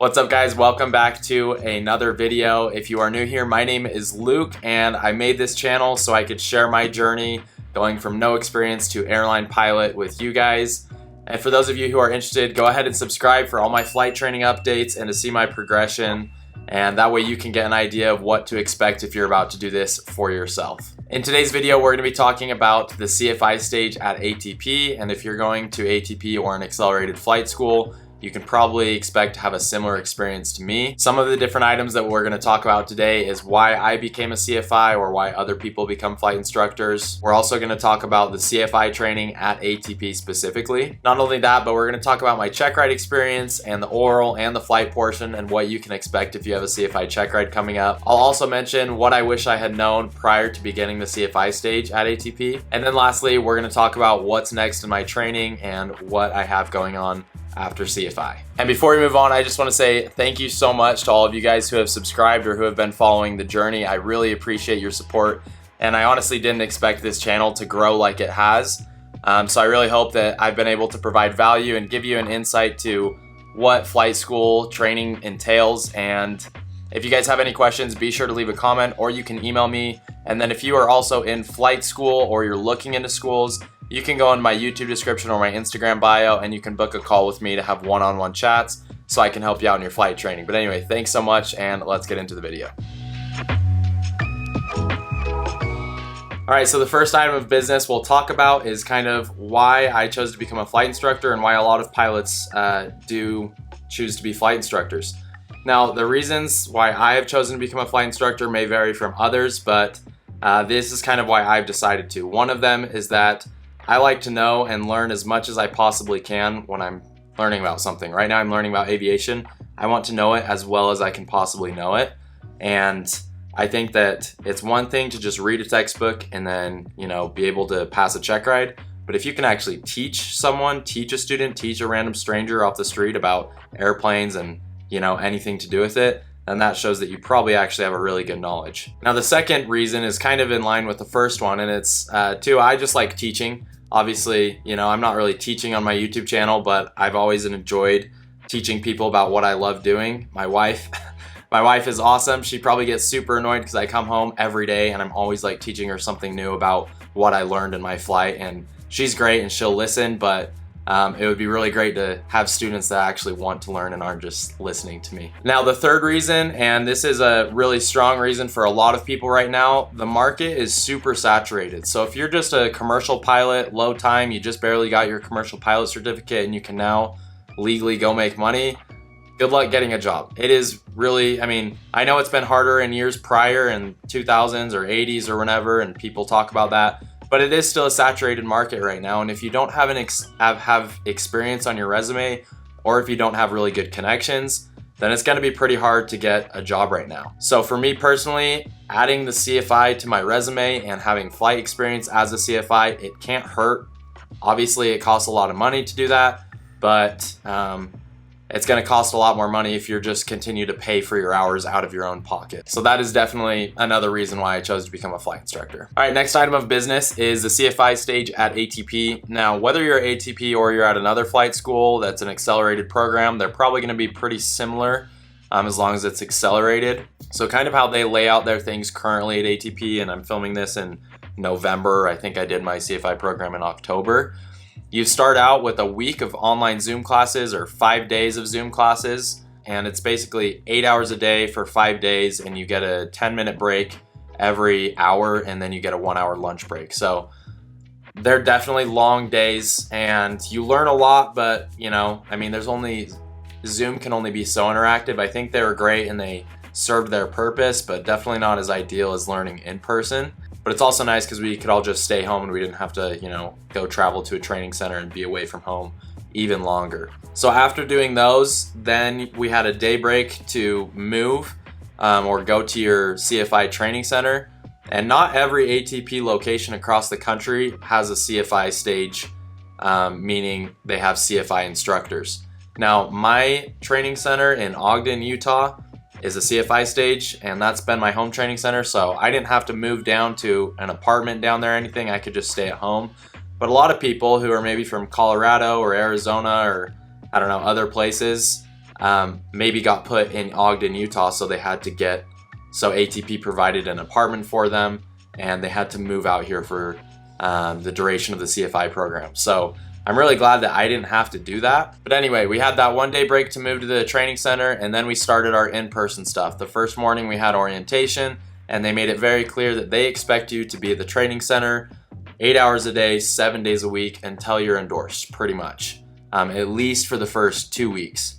What's up, guys? Welcome back to another video. If you are new here, my name is Luke and I made this channel so I could share my journey going from no experience to airline pilot with you guys. And for those of you who are interested, go ahead and subscribe for all my flight training updates and to see my progression. And that way you can get an idea of what to expect if you're about to do this for yourself. In today's video, we're going to be talking about the CFI stage at ATP. And if you're going to ATP or an accelerated flight school, you can probably expect to have a similar experience to me. Some of the different items that we're going to talk about today is why I became a CFI or why other people become flight instructors. We're also going to talk about the CFI training at ATP specifically. Not only that, but we're going to talk about my Checkride experience and the oral and the flight portion and what you can expect if you have a CFI Checkride coming up. I'll also mention what I wish I had known prior to beginning the CFI stage at ATP. And then lastly, we're going to talk about what's next in my training and what I have going on after CFI. And before we move on, I just want to say thank you so much to all of you guys who have subscribed or who have been following the journey. I really appreciate your support, and I honestly didn't expect this channel to grow like it has. So I really hope that I've been able to provide value and give you an insight to what flight school training entails. And if you guys have any questions, be sure to leave a comment or you can email me. And then if you are also in flight school or you're looking into schools, you can go in my YouTube description or my Instagram bio and you can book a call with me to have one-on-one chats so I can help you out in your flight training. But anyway, thanks so much and let's get into the video. All right, so the first item of business we'll talk about is kind of why I chose to become a flight instructor and why a lot of pilots do choose to be flight instructors. Now, the reasons why I have chosen to become a flight instructor may vary from others, but this is kind of why I've decided to. One of them is that I like to know and learn as much as I possibly can when I'm learning about something. Right now I'm learning about aviation. I want to know it as well as I can possibly know it. And I think that it's one thing to just read a textbook and then, be able to pass a check ride. But if you can actually teach someone, teach a student, teach a random stranger off the street about airplanes and, anything to do with it, then that shows that you probably actually have a really good knowledge. Now, the second reason is kind of in line with the first one, and it's I just like teaching. Obviously, I'm not really teaching on my YouTube channel, but I've always enjoyed teaching people about what I love doing. My wife is awesome. She probably gets super annoyed because I come home every day and I'm always like teaching her something new about what I learned in my flight, and she's great and she'll listen, but it would be really great to have students that actually want to learn and aren't just listening to me. Now, the third reason, and this is a really strong reason for a lot of people right now, the market is super saturated. So if you're just a commercial pilot, low time, you just barely got your commercial pilot certificate and you can now legally go make money, good luck getting a job. It is really, I know it's been harder in years prior in 2000s or 80s or whenever, and people talk about that. But it is still a saturated market right now, and if you don't have have experience on your resume, or if you don't have really good connections, then it's going to be pretty hard to get a job right now. So for me personally, adding the CFI to my resume and having flight experience as a CFI, it can't hurt. Obviously, it costs a lot of money to do that, but it's going to cost a lot more money if you're just continue to pay for your hours out of your own pocket. So that is definitely another reason why I chose to become a flight instructor. All right, next item of business is the CFI stage at ATP. Now, whether you're at ATP or you're at another flight school that's an accelerated program, they're probably going to be pretty similar as long as it's accelerated. So kind of how they lay out their things currently at ATP, and I'm filming this in November. I think I did my CFI program in October. You start out with a week of online Zoom classes or 5 days of Zoom classes, and it's basically 8 hours a day for 5 days, and you get a 10-minute break every hour, and then you get a 1-hour lunch break. So they're definitely long days, and you learn a lot, but Zoom can only be so interactive. I think they were great and they served their purpose, but definitely not as ideal as learning in person. But it's also nice because we could all just stay home and we didn't have to, go travel to a training center and be away from home even longer. So after doing those, then we had a day break to move or go to your CFI training center. And not every ATP location across the country has a CFI stage, meaning they have CFI instructors. Now, my training center in Ogden, Utah is a CFI stage, and that's been my home training center, so I didn't have to move down to an apartment down there or anything. I could just stay at home. But a lot of people who are maybe from Colorado or Arizona or I don't know, other places, maybe got put in Ogden, Utah, so ATP provided an apartment for them, and they had to move out here for the duration of the CFI program. So I'm really glad that I didn't have to do that. But anyway, we had that 1 day break to move to the training center, and then we started our in-person stuff. The first morning we had orientation, and they made it very clear that they expect you to be at the training center 8 hours a day, 7 days a week until you're endorsed, pretty much, at least for the first 2 weeks.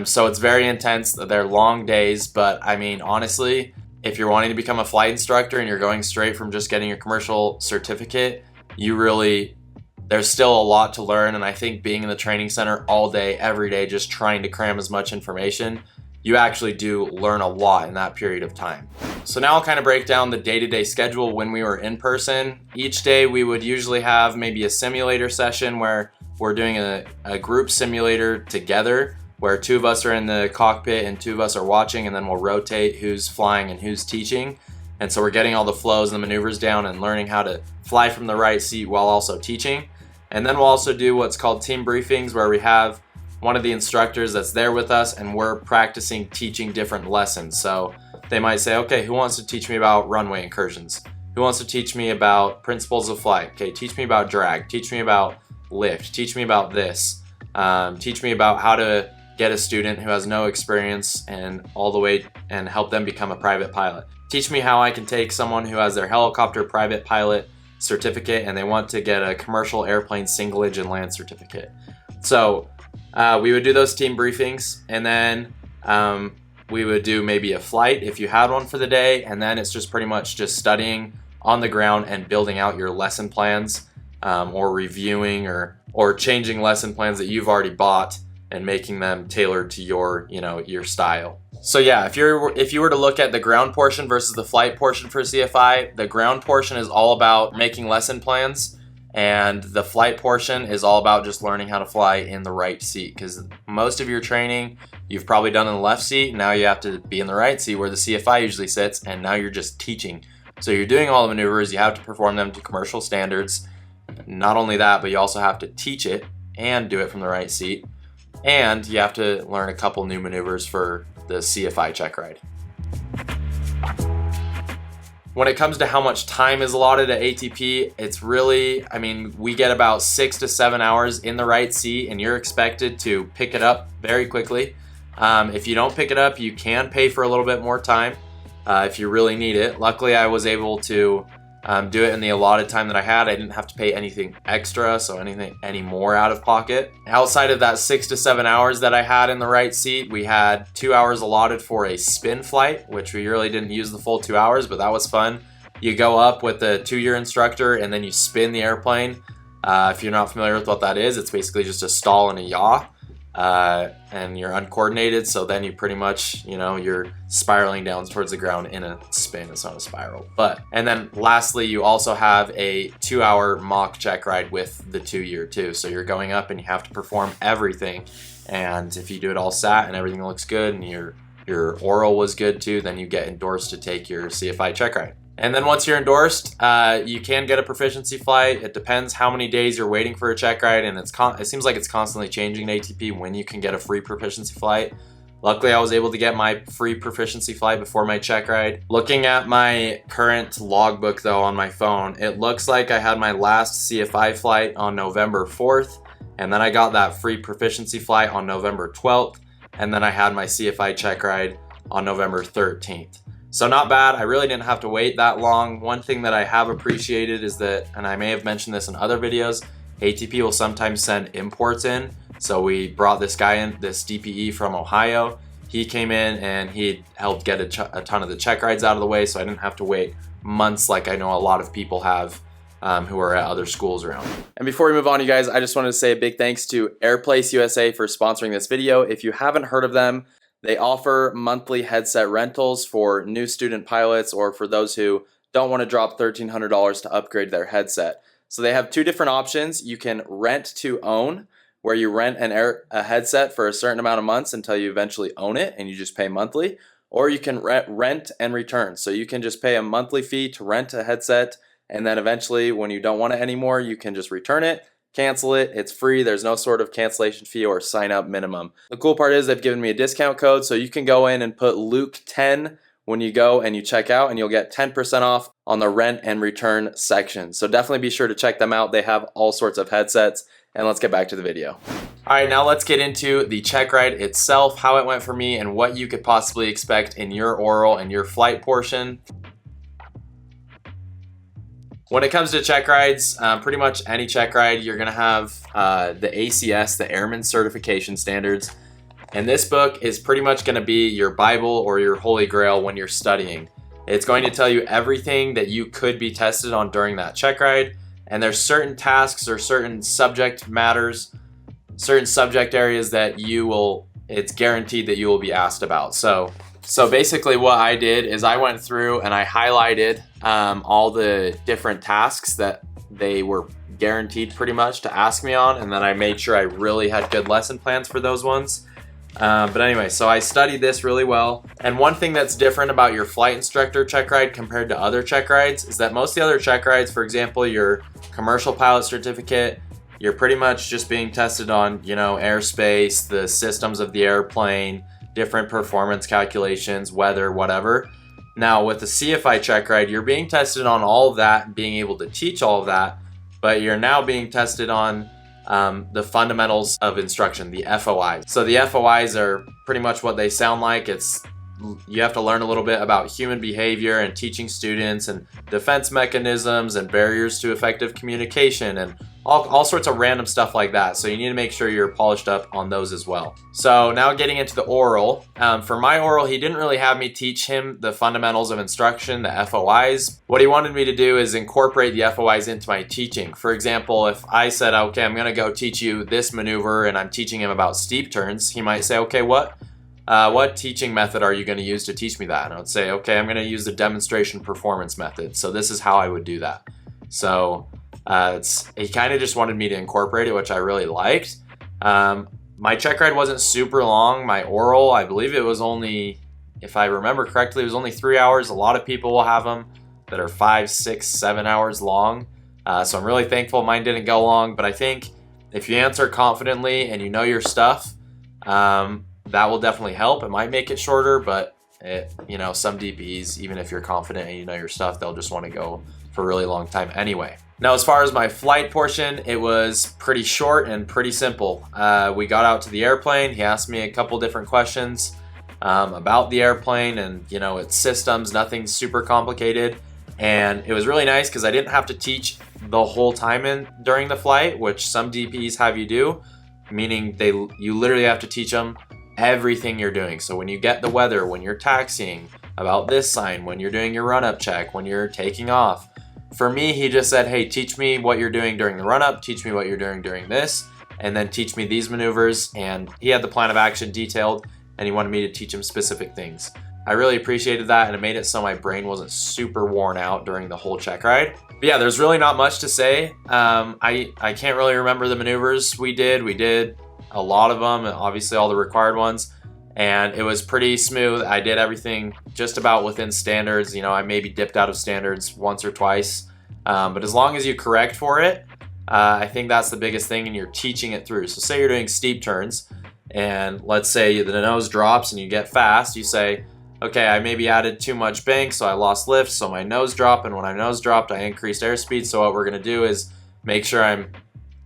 So it's very intense. They're long days, but I mean, honestly, if you're wanting to become a flight instructor and you're going straight from just getting your commercial certificate, there's still a lot to learn. And I think being in the training center all day, every day, just trying to cram as much information, you actually do learn a lot in that period of time. So now I'll kind of break down the day-to-day schedule when we were in person. Each day we would usually have maybe a simulator session where we're doing a group simulator together, where 2 of us are in the cockpit and 2 of us are watching, and then we'll rotate who's flying and who's teaching. And so we're getting all the flows and the maneuvers down and learning how to fly from the right seat while also teaching. And then we'll also do what's called team briefings, where we have one of the instructors that's there with us and we're practicing teaching different lessons. So they might say, okay, who wants to teach me about runway incursions? Who wants to teach me about principles of flight? Okay, teach me about drag, teach me about lift, teach me about this, teach me about how to get a student who has no experience and all the way and help them become a private pilot. Teach me how I can take someone who has their helicopter private pilot certificate and they want to get a commercial airplane single engine land certificate. So we would do those team briefings, and then we would do maybe a flight if you had one for the day, and then it's just pretty much just studying on the ground and building out your lesson plans, or reviewing or changing lesson plans that you've already bought and making them tailored to your style. So yeah, if you were to look at the ground portion versus the flight portion for CFI, the ground portion is all about making lesson plans, and the flight portion is all about just learning how to fly in the right seat, because most of your training you've probably done in the left seat. Now you have to be in the right seat where the CFI usually sits, and now you're just teaching. So you're doing all the maneuvers, you have to perform them to commercial standards. Not only that, but you also have to teach it and do it from the right seat. And you have to learn a couple new maneuvers for the CFI Checkride. When it comes to how much time is allotted at ATP, it's really, we get about 6 to 7 hours in the right seat, and you're expected to pick it up very quickly. If you don't pick it up, you can pay for a little bit more time if you really need it. Luckily, I was able to do it in the allotted time that I had. I didn't have to pay anything extra, so any more out of pocket. Outside of that 6 to 7 hours that I had in the right seat, we had 2 hours allotted for a spin flight, which we really didn't use the full 2 hours, but that was fun. You go up with the 2-year instructor and then you spin the airplane. If you're not familiar with what that is, it's basically just a stall and a yaw. And you're uncoordinated, so then you pretty much, you're spiraling down towards the ground in a spin. It's not a spiral. And then lastly, you also have a 2-hour mock check ride with the 2-year too. So you're going up and you have to perform everything. And if you do it all sat and everything looks good and your oral was good too, then you get endorsed to take your CFI check ride. And then once you're endorsed, you can get a proficiency flight. It depends how many days you're waiting for a check ride, and it seems like it's constantly changing in ATP when you can get a free proficiency flight. Luckily, I was able to get my free proficiency flight before my check ride. Looking at my current logbook though on my phone, it looks like I had my last CFI flight on November 4th, and then I got that free proficiency flight on November 12th, and then I had my CFI check ride on November 13th. So not bad. I really didn't have to wait that long. One thing that I have appreciated is that, and I may have mentioned this in other videos, ATP will sometimes send imports in. So we brought this guy in, this DPE from Ohio. He came in and he helped get a ton of the check rides out of the way, so I didn't have to wait months like I know a lot of people have who are at other schools around. And before we move on, you guys, I just wanted to say a big thanks to Airplace USA for sponsoring this video. If you haven't heard of them, they offer monthly headset rentals for new student pilots or for those who don't want to drop $1,300 to upgrade their headset. So they have 2 different options. You can rent to own, where you rent a headset for a certain amount of months until you eventually own it and you just pay monthly. Or you can rent and return. So you can just pay a monthly fee to rent a headset, and then eventually when you don't want it anymore, you can just return it cancel it. It's free. There's no sort of cancellation fee or sign up minimum. The cool part is they've given me a discount code, so you can go in and put Luke10 when you go and you check out, and you'll get 10% off on the rent and return section. So definitely be sure to check them out. They have all sorts of headsets, and let's get back to the video. All right, now let's get into the Checkride itself, how it went for me, and what you could possibly expect in your oral and your flight portion. When it comes to Checkrides, pretty much any Checkride, you're gonna have the ACS, the Airman Certification Standards. And this book is pretty much gonna be your Bible or your Holy Grail when you're studying. It's going to tell you everything that you could be tested on during that Checkride. And there's certain tasks or certain subject matters, certain subject areas that it's guaranteed that you will be asked about. So basically what I did is I went through and I highlighted all the different tasks that they were guaranteed pretty much to ask me on, and then I made sure I really had good lesson plans for those ones. But anyway, so I studied this really well. And one thing that's different about your flight instructor Checkride compared to other Checkrides is that most of the other Checkrides, for example, your commercial pilot certificate, you're pretty much just being tested on, airspace, the systems of the airplane, different performance calculations, weather, whatever. Now with the CFI Checkride, you're being tested on all of that and being able to teach all of that, but you're now being tested on the fundamentals of instruction, the FOIs. So the FOIs are pretty much what they sound like. You have to learn a little bit about human behavior and teaching students and defense mechanisms and barriers to effective communication and all sorts of random stuff like that. So you need to make sure you're polished up on those as well. So now getting into the oral. For my oral, he didn't really have me teach him the fundamentals of instruction, the FOIs. What he wanted me to do is incorporate the FOIs into my teaching. For example, if I said, okay, I'm gonna go teach you this maneuver and I'm teaching him about steep turns, he might say, okay, what teaching method are you going to use to teach me that? And I would say, okay, I'm going to use the demonstration performance method. So this is how I would do that. So he kind of just wanted me to incorporate it, which I really liked. My Checkride wasn't super long. My oral, I believe it was only, if I remember correctly, it was only 3 hours. A lot of people will have them that are 5, 6, 7 hours long. So I'm really thankful mine didn't go long. But I think if you answer confidently and you know your stuff, that will definitely help. It might make it shorter, but some DPs, even if you're confident and you know your stuff, they'll just want to go for a really long time anyway. Now, as far as my flight portion, it was pretty short and pretty simple. We got out to the airplane. He asked me a couple different questions about the airplane and its systems, nothing super complicated. And it was really nice because I didn't have to teach the whole time during the flight, which some DPs have you do, meaning you literally have to teach them everything you're doing. So when you get the weather, when you're taxiing, about this sign, when you're doing your run-up check, when you're taking off. For me, he just said, hey, teach me what you're doing during the run-up, teach me what you're doing during this, and then teach me these maneuvers. And he had the plan of action detailed, and he wanted me to teach him specific things. I really appreciated that, and it made it so my brain wasn't super worn out during the whole Checkride. But yeah, there's really not much to say. I can't really remember the maneuvers we did. We did a lot of them, and obviously all the required ones, and it was pretty smooth. I did everything just about within standards. I maybe dipped out of standards once or twice, but as long as you correct for it, I think that's the biggest thing, and you're teaching it through. So say you're doing steep turns, and let's say the nose drops and you get fast. You say, okay, I maybe added too much bank, so I lost lift, so my nose dropped, and when I nose dropped, I increased airspeed. So what we're gonna do is make sure I'm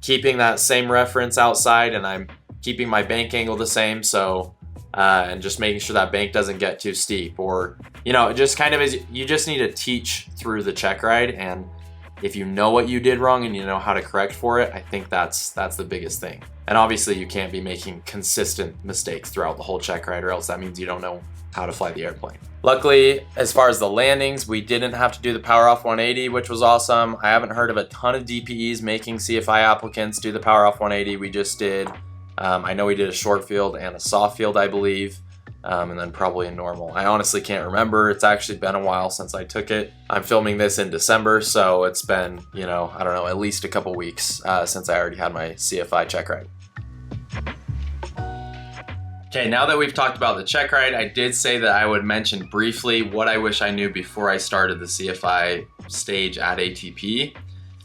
keeping that same reference outside and I'm keeping my bank angle the same, so and just making sure that bank doesn't get too steep, or it just kind of is. You just need to teach through the Checkride, and if you know what you did wrong and you know how to correct for it, I think that's the biggest thing. And obviously you can't be making consistent mistakes throughout the whole Checkride, or else that means you don't know how to fly the airplane. Luckily, as far as the landings, we didn't have to do the power off 180, which was awesome. I haven't heard of a ton of DPEs making CFI applicants do the power off 180. We just did. I know we did a short field and a soft field, I believe, and then probably a normal. I honestly can't remember. It's actually been a while since I took it. I'm filming this in December, so it's been, I don't know, at least a couple weeks since I already had my CFI Checkride. Okay, now that we've talked about the Checkride, I did say that I would mention briefly what I wish I knew before I started the CFI stage at ATP.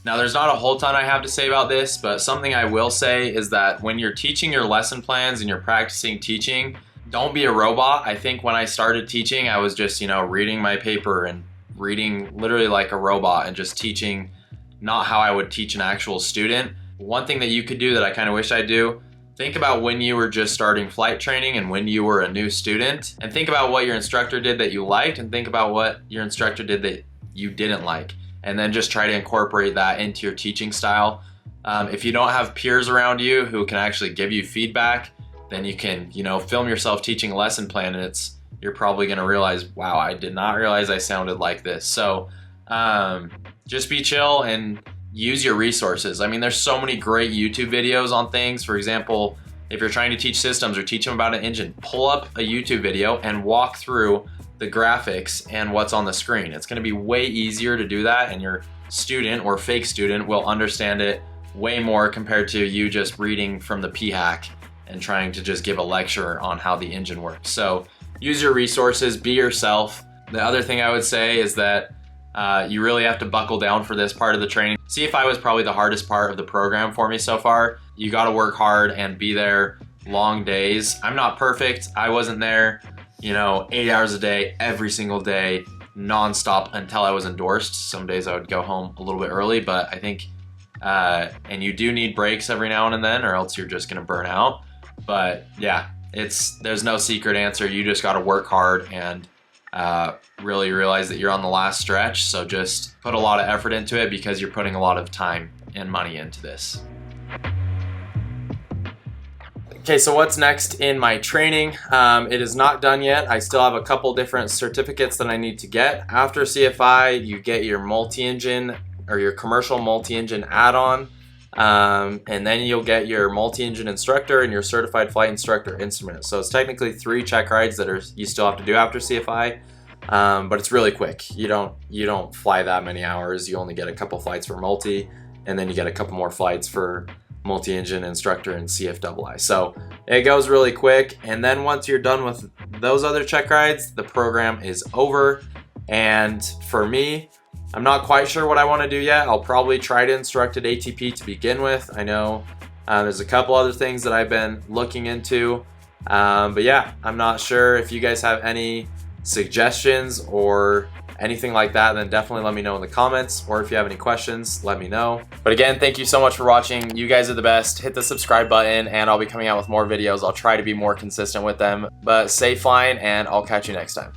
Now, there's not a whole ton I have to say about this, but something I will say is that when you're teaching your lesson plans and you're practicing teaching, don't be a robot. I think when I started teaching, I was just, reading my paper and reading literally like a robot and just teaching not how I would teach an actual student. One thing that you could do that I kind of wish I do, think about when you were just starting flight training and when you were a new student, and think about what your instructor did that you liked and think about what your instructor did that you didn't like. And then just try to incorporate that into your teaching style. If you don't have peers around you who can actually give you feedback, then you can, film yourself teaching a lesson plan, and you're probably gonna realize, wow, I did not realize I sounded like this. So just be chill and use your resources. I mean, there's so many great YouTube videos on things. For example, if you're trying to teach systems or teach them about an engine, pull up a YouTube video and walk through the graphics and what's on the screen. It's gonna be way easier to do that, and your student or fake student will understand it way more compared to you just reading from the p-hack and trying to just give a lecture on how the engine works. So use your resources, be yourself. The other thing I would say is that you really have to buckle down for this part of the training. CFI was probably the hardest part of the program for me so far. You gotta work hard and be there long days. I'm not perfect, I wasn't there 8 hours a day, every single day, nonstop until I was endorsed. Some days I would go home a little bit early, but I think, and you do need breaks every now and then or else you're just gonna burn out. But yeah, there's no secret answer. You just gotta work hard and really realize that you're on the last stretch. So just put a lot of effort into it because you're putting a lot of time and money into this. Okay, so what's next in my training? It is not done yet. I still have a couple different certificates that I need to get. After CFI, you get your multi-engine or your commercial multi-engine add-on, and then you'll get your multi-engine instructor and your certified flight instructor instrument. So it's technically 3 check rides that you still have to do after CFI, but it's really quick. You don't fly that many hours. You only get a couple flights for multi, and then you get a couple more flights for multi-engine instructor and CFII. So it goes really quick, and then once you're done with those other check rides, the program is over. And for me, I'm not quite sure what I want to do yet. I'll probably try to instruct at ATP to begin with. I know there's a couple other things that I've been looking into, but yeah, I'm not sure. If you guys have any suggestions or anything like that, then definitely let me know in the comments, or if you have any questions, let me know. But again, thank you so much for watching. You guys are the best. Hit the subscribe button, and I'll be coming out with more videos. I'll try to be more consistent with them, but stay flying, and I'll catch you next time.